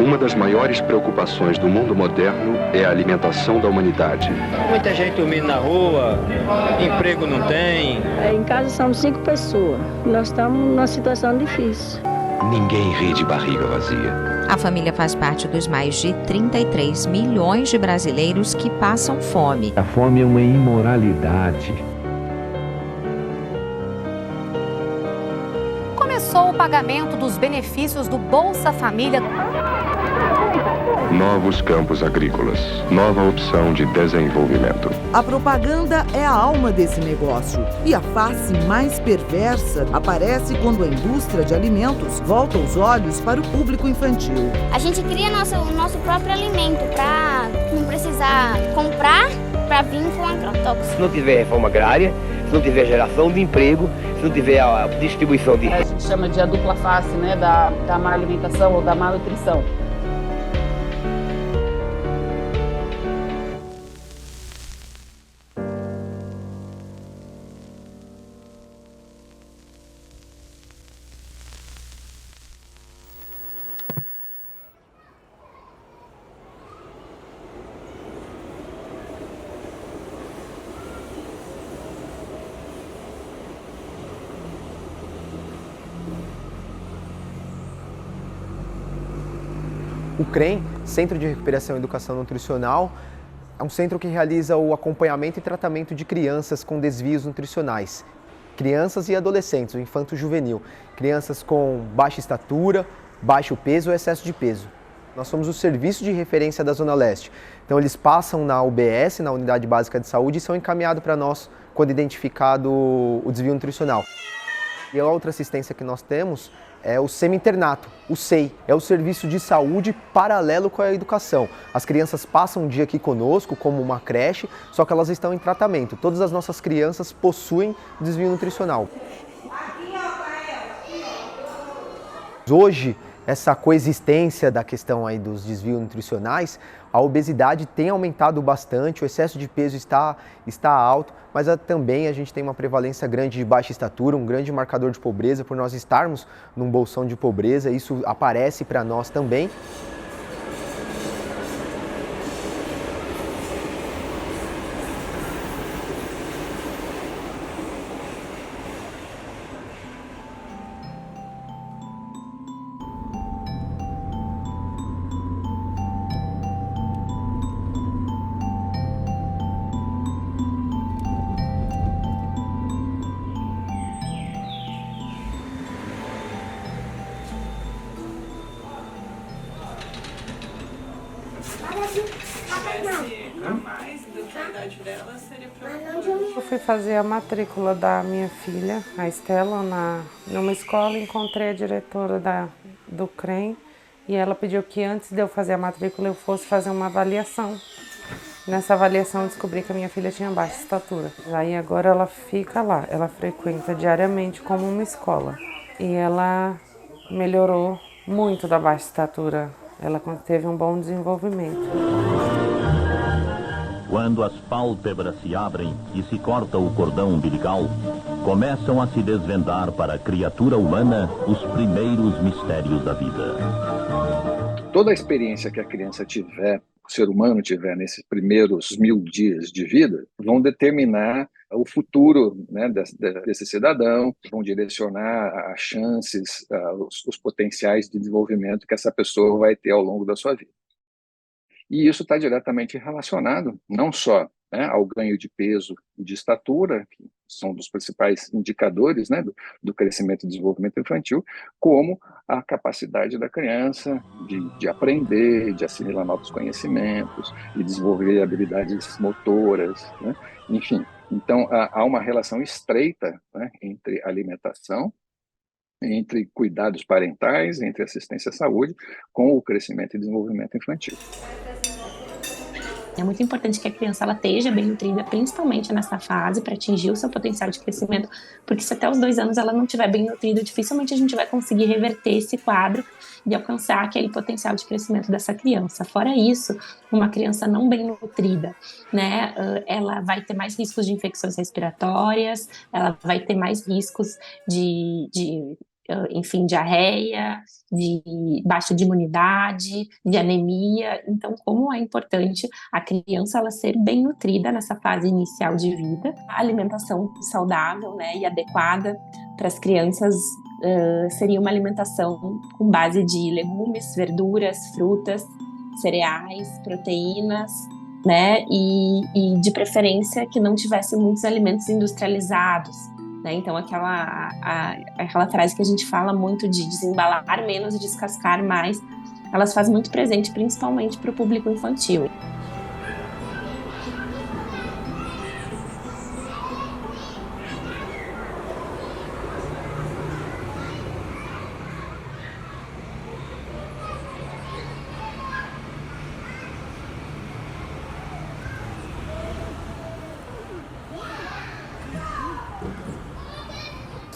Uma das maiores preocupações do mundo moderno é a alimentação da humanidade. Muita gente dormindo na rua, emprego não tem. Em casa somos 5 pessoas. Nós estamos numa situação difícil. Ninguém ri de barriga vazia. A família faz parte dos mais de 33 milhões de brasileiros que passam fome. A fome é uma imoralidade. Começou o pagamento dos benefícios do Bolsa Família. Novos campos agrícolas. Nova opção de desenvolvimento. A propaganda é a alma desse negócio. E a face mais perversa aparece quando a indústria de alimentos volta os olhos para o público infantil. A gente cria o nosso próprio alimento para não precisar comprar para vir com agrotóxico. Se não tiver reforma agrária, se não tiver geração de emprego, se não tiver a distribuição de... A gente chama de a dupla face, né, da má alimentação ou da má nutrição. O CREM, Centro de Recuperação e Educação Nutricional, é um centro que realiza o acompanhamento e tratamento de crianças com desvios nutricionais. Crianças e adolescentes, o infanto-juvenil. Crianças com baixa estatura, baixo peso ou excesso de peso. Nós somos o serviço de referência da Zona Leste. Então eles passam na UBS, na Unidade Básica de Saúde, e são encaminhados para nós quando identificado o desvio nutricional. E a outra assistência que nós temos é o semi-internato, o SEI, é o serviço de saúde paralelo com a educação. As crianças passam um dia aqui conosco, como uma creche, só que elas estão em tratamento. Todas as nossas crianças possuem desvio nutricional. Hoje, essa coexistência da questão aí dos desvios nutricionais, a obesidade tem aumentado bastante, o excesso de peso está alto, mas também a gente tem uma prevalência grande de baixa estatura, um grande marcador de pobreza, por nós estarmos num bolsão de pobreza, isso aparece para nós também. Eu fui fazer a matrícula da minha filha, a Estela, numa escola, encontrei a diretora do CREM e ela pediu que antes de eu fazer a matrícula eu fosse fazer uma avaliação. Nessa avaliação eu descobri que a minha filha tinha baixa estatura. Aí agora ela fica lá, ela frequenta diariamente como uma escola. E ela melhorou muito da baixa estatura, ela teve um bom desenvolvimento. Quando as pálpebras se abrem e se corta o cordão umbilical, começam a se desvendar para a criatura humana os primeiros mistérios da vida. Toda a experiência que a criança tiver, o ser humano tiver nesses primeiros 1000 dias de vida, vão determinar o futuro, né, desse cidadão, vão direcionar as chances, os potenciais de desenvolvimento que essa pessoa vai ter ao longo da sua vida. E isso está diretamente relacionado não só, né, ao ganho de peso e de estatura, que são dos principais indicadores, né, do crescimento e desenvolvimento infantil, como a capacidade da criança de aprender, de assimilar novos conhecimentos, de desenvolver habilidades motoras, né, enfim. Então, há uma relação estreita, né, entre alimentação, entre cuidados parentais, entre assistência à saúde, com o crescimento e desenvolvimento infantil. É muito importante que a criança ela esteja bem nutrida, principalmente nessa fase, para atingir o seu potencial de crescimento, porque se até os 2 anos ela não estiver bem nutrida, dificilmente a gente vai conseguir reverter esse quadro e alcançar aquele potencial de crescimento dessa criança. Fora isso, uma criança não bem nutrida, né, ela vai ter mais riscos de infecções respiratórias, ela vai ter mais riscos de enfim, diarreia, de baixa de imunidade, de anemia. Então, como é importante a criança ela ser bem nutrida nessa fase inicial de vida, a alimentação saudável, né, e adequada para as crianças seria uma alimentação com base de legumes, verduras, frutas, cereais, proteínas, né, e de preferência que não tivesse muitos alimentos industrializados, né? Então aquela frase que a gente fala muito de desembalar menos e descascar mais, elas fazem muito presente principalmente para o público infantil.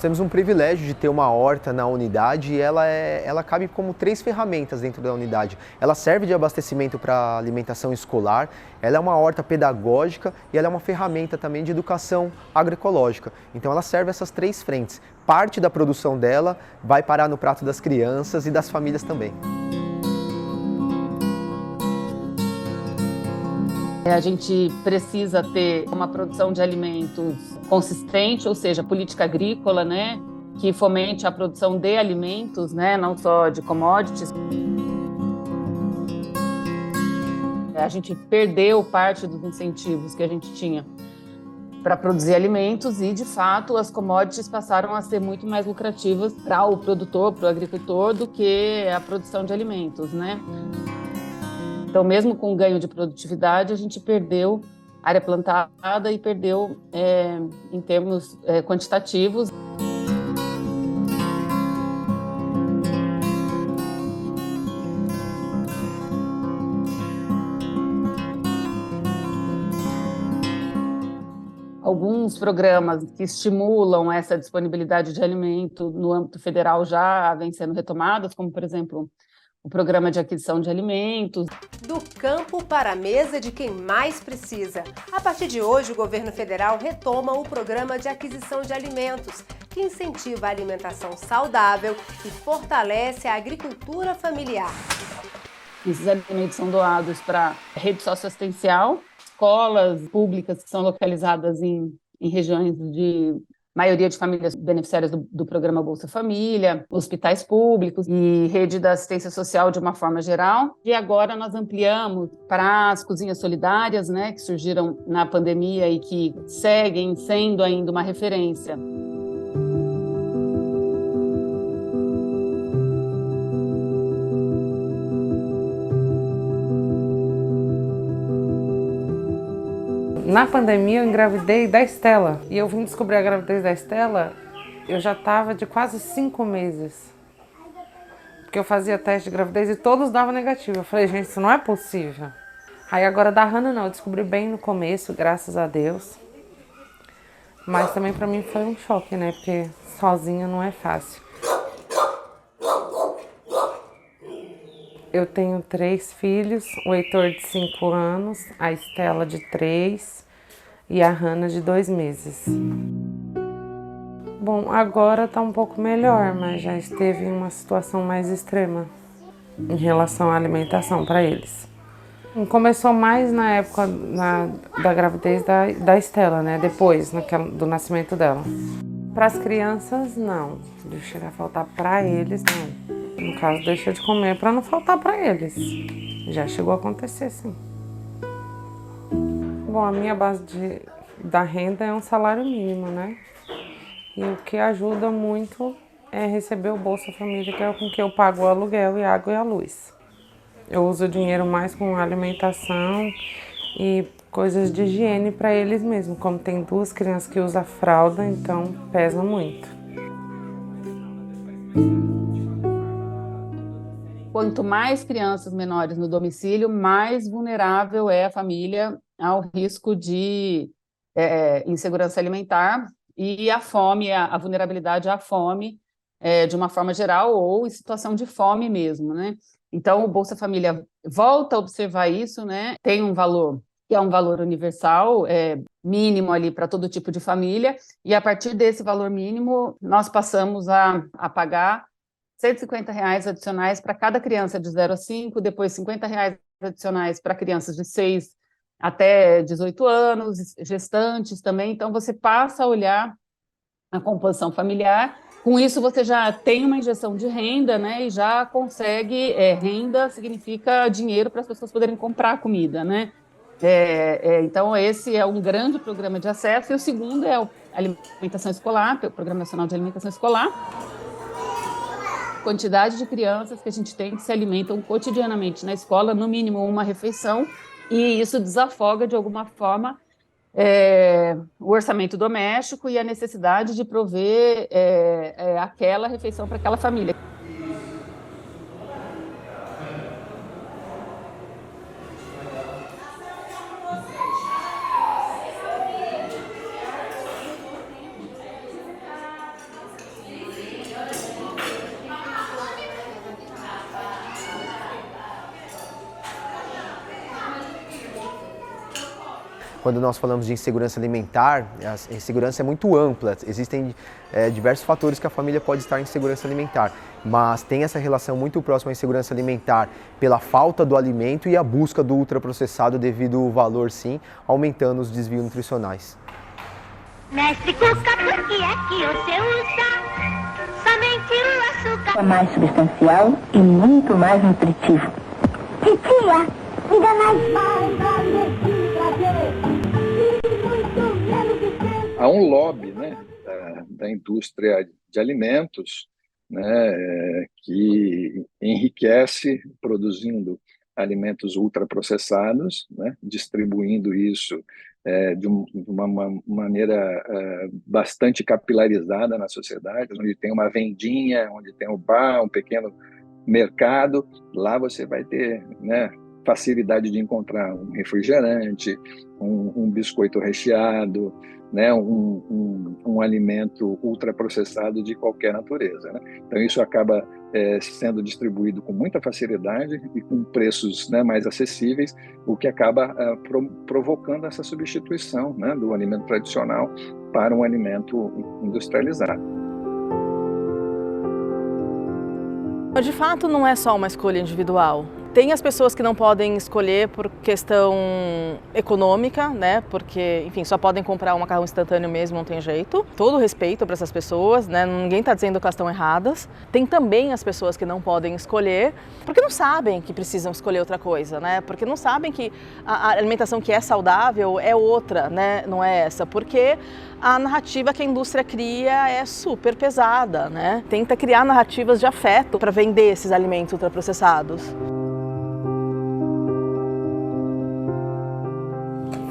Temos um privilégio de ter uma horta na unidade e ela cabe como 3 ferramentas dentro da unidade. Ela serve de abastecimento para alimentação escolar, ela é uma horta pedagógica e ela é uma ferramenta também de educação agroecológica. Então ela serve essas 3 frentes. Parte da produção dela vai parar no prato das crianças e das famílias também. A gente precisa ter uma produção de alimentos consistente, ou seja, política agrícola, né, que fomente a produção de alimentos, né, não só de commodities. A gente perdeu parte dos incentivos que a gente tinha para produzir alimentos e, de fato, as commodities passaram a ser muito mais lucrativas para o produtor, para o agricultor, do que a produção de alimentos, né? Então, mesmo com o ganho de produtividade, a gente perdeu área plantada e perdeu em termos quantitativos. Alguns programas que estimulam essa disponibilidade de alimento no âmbito federal já vêm sendo retomados, como, por exemplo, o Programa de Aquisição de Alimentos. Do campo para a mesa de quem mais precisa. A partir de hoje, o governo federal retoma o Programa de Aquisição de Alimentos, que incentiva a alimentação saudável e fortalece a agricultura familiar. Esses alimentos são doados para rede socioassistencial, escolas públicas que são localizadas em regiões de maioria de famílias beneficiárias do programa Bolsa Família, hospitais públicos e rede da assistência social de uma forma geral. E agora nós ampliamos para as cozinhas solidárias, né, que surgiram na pandemia e que seguem sendo ainda uma referência. Na pandemia eu engravidei da Estela e eu vim descobrir a gravidez da Estela, eu já estava de quase 5 meses. Porque eu fazia teste de gravidez e todos davam negativo. Eu falei, gente, isso não é possível. Aí agora da Hannah não, eu descobri bem no começo, graças a Deus. Mas também para mim foi um choque, né? Porque sozinha não é fácil. Eu tenho 3 filhos, o Heitor de 5 anos, a Estela de 3 e a Hannah de 2 meses. Bom, agora tá um pouco melhor, mas já esteve em uma situação mais extrema em relação à alimentação para eles. Começou mais na época da gravidez da Estela, né? Depois do nascimento dela. Para as crianças, não. De chegar a faltar para eles, não. No caso, deixa de comer para não faltar para eles. Já chegou a acontecer, sim. Bom, a minha base da renda é um salário mínimo, né? E o que ajuda muito é receber o Bolsa Família, que é com que eu pago o aluguel e a água e a luz. Eu uso o dinheiro mais com alimentação e coisas de higiene para eles mesmos. Como tem 2 crianças que usam fralda, então pesa muito. Quanto mais crianças menores no domicílio, mais vulnerável é a família ao risco de insegurança alimentar e a fome, a vulnerabilidade à fome de uma forma geral ou em situação de fome mesmo, né? Então, o Bolsa Família volta a observar isso, né? Tem um valor que é um valor universal, mínimo ali para todo tipo de família, e a partir desse valor mínimo, nós passamos a pagar R$150 adicionais para cada criança de 0 a 5, depois R$50 adicionais para crianças de 6 até 18 anos, gestantes também. Então, você passa a olhar a composição familiar. Com isso, você já tem uma injeção de renda, né? E já consegue, renda significa dinheiro para as pessoas poderem comprar comida, né? Então, esse é um grande programa de acesso. E o segundo é a alimentação escolar, o Programa Nacional de Alimentação Escolar. Quantidade de crianças que a gente tem que se alimentam cotidianamente na escola, no mínimo uma refeição, e isso desafoga, de alguma forma, o orçamento doméstico e a necessidade de prover aquela refeição para aquela família. Quando nós falamos de insegurança alimentar, a insegurança é muito ampla. Existem diversos fatores que a família pode estar em insegurança alimentar, mas tem essa relação muito próxima à insegurança alimentar pela falta do alimento e a busca do ultraprocessado devido ao valor, sim, aumentando os desvios nutricionais. Mestre Cuca, por que é que você usa somente o açúcar? É mais substancial e muito mais nutritivo. Titia, me dá mais. Há um lobby, né, da indústria de alimentos, né, que enriquece produzindo alimentos ultraprocessados, né, distribuindo isso de uma maneira bastante capilarizada na sociedade, onde tem uma vendinha, onde tem um bar, um pequeno mercado. Lá você vai ter, né, facilidade de encontrar um refrigerante, um biscoito recheado, né, um alimento ultraprocessado de qualquer natureza, né? Então isso acaba sendo distribuído com muita facilidade e com preços, né, mais acessíveis, o que acaba provocando essa substituição, né, do alimento tradicional para um alimento industrializado. De fato, não é só uma escolha individual. Tem as pessoas que não podem escolher por questão econômica, né? Porque, enfim, só podem comprar um macarrão instantâneo mesmo, não tem jeito. Todo respeito para essas pessoas, né? Ninguém está dizendo que elas estão erradas. Tem também as pessoas que não podem escolher porque não sabem que precisam escolher outra coisa, né? Porque não sabem que a alimentação que é saudável é outra, né? Não é essa. Porque a narrativa que a indústria cria é super pesada, né? Tenta criar narrativas de afeto para vender esses alimentos ultraprocessados.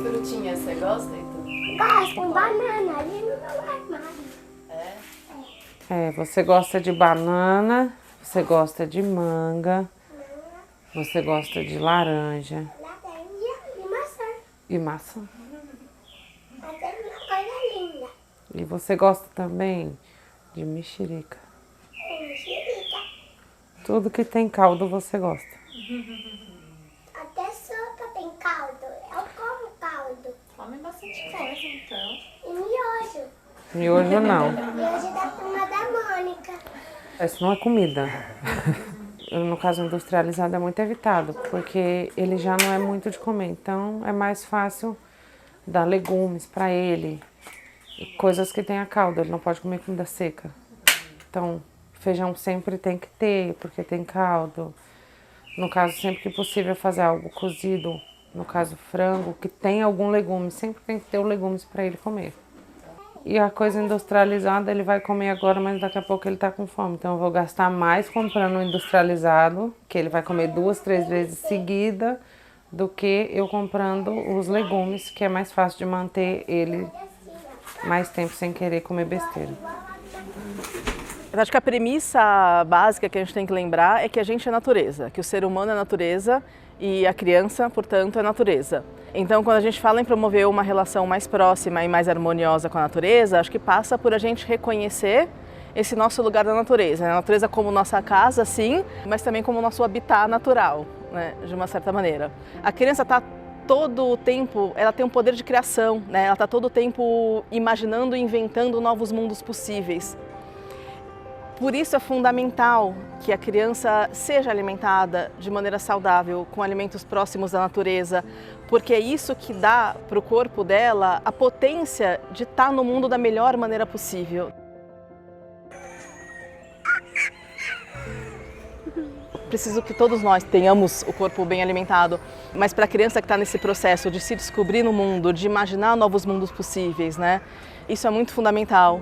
Frutinha, você gosta, Heitor? Gosto, banana ali no meu armário. Você gosta de banana, você gosta de manga, você gosta de laranja. Laranja e maçã. E maçã. Mas é uma coisa linda. E você gosta também de mexerica. Mexerica. Tudo que tem caldo você gosta. Até sopa tem caldo. Eu como caldo. Come bastante coisa, então. E miojo. Miojo não. Miojo da turma da Mônica. Isso não é comida. No caso industrializado é muito evitado, porque ele já não é muito de comer. Então é mais fácil dar legumes para ele. E coisas que tenha caldo, ele não pode comer comida seca. Então feijão sempre tem que ter, porque tem caldo. No caso, sempre que possível fazer algo cozido, no caso frango, que tem algum legume, sempre tem que ter os legumes para ele comer. E a coisa industrializada ele vai comer agora, mas daqui a pouco ele tá com fome. Então eu vou gastar mais comprando o industrializado, que ele vai comer 2, 3 vezes seguida, do que eu comprando os legumes, que é mais fácil de manter ele mais tempo sem querer comer besteira. Eu acho que a premissa básica que a gente tem que lembrar é que a gente é natureza, que o ser humano é natureza e a criança, portanto, é natureza. Então, quando a gente fala em promover uma relação mais próxima e mais harmoniosa com a natureza, acho que passa por a gente reconhecer esse nosso lugar da natureza. A natureza como nossa casa, sim, mas também como nosso habitat natural, né, de uma certa maneira. A criança está todo o tempo, ela tem um poder de criação, né? Ela está todo o tempo imaginando e inventando novos mundos possíveis. Por isso é fundamental que a criança seja alimentada de maneira saudável, com alimentos próximos da natureza, porque é isso que dá para o corpo dela a potência de estar no mundo da melhor maneira possível. Preciso que todos nós tenhamos o corpo bem alimentado, mas para a criança que está nesse processo de se descobrir no mundo, de imaginar novos mundos possíveis, né? Isso é muito fundamental.